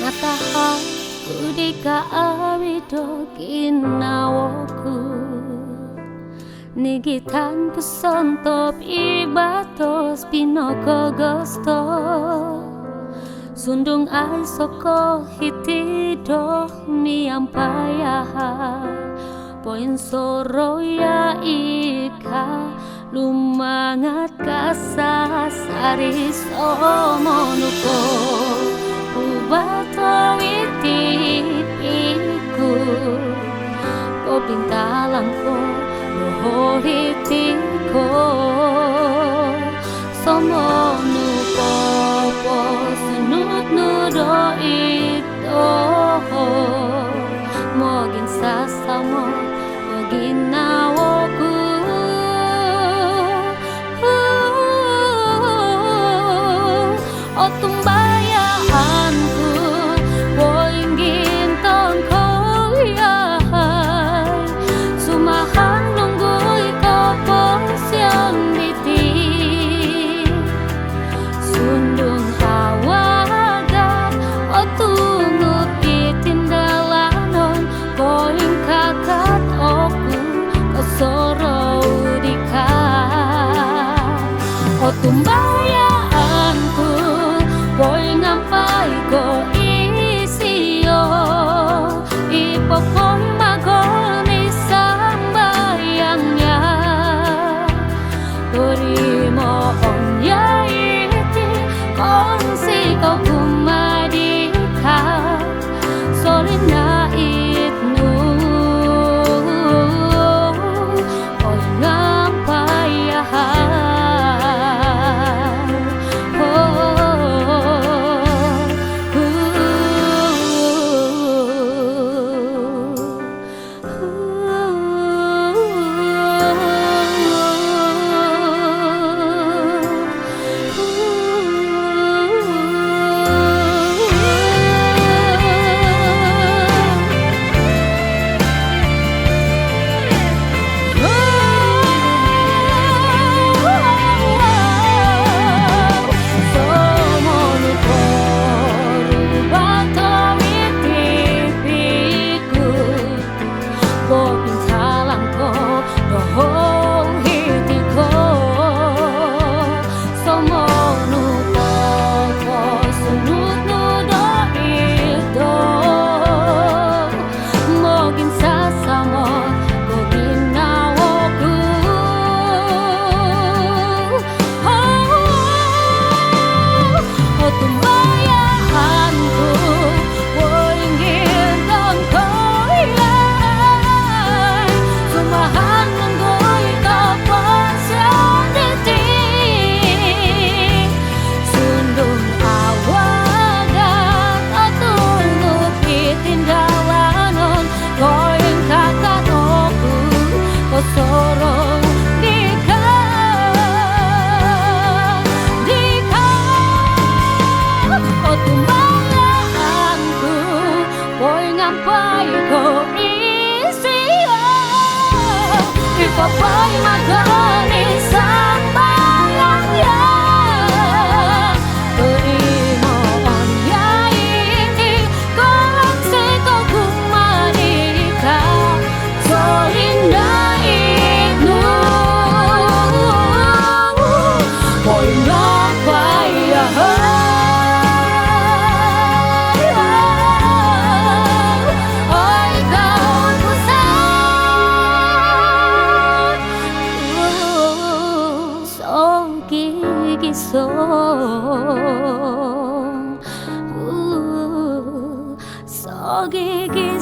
Natahal kudika awido ginawoku Nigitan pusontop ibatos pinoko gosto Sundung ay soko hitido miampayaha Poin soroya ika lumangat kasasari somonuko Ubato itipiku Ko pintalang ko Lohitiko Somonuko Po sunut nudo ito Mogin sasamo Mogin nawoku O tumbayaanku Poinggin tongko yahai Sumahan nungguy ko posyon biti Sundung hawagan O tungut itindalanon Poing kakat oku O sorou dika O tumbayaanku Poing ampai ko isiyo Ipopong magoni sambayangnya Turimo onya iti Kongsi ko kumadika Solina itnu Poing ampai yahan Papai magani sambayangnya Terimo onya iti Kongsi ko kumadika Solinda itnu Poing napayahan So, so gigi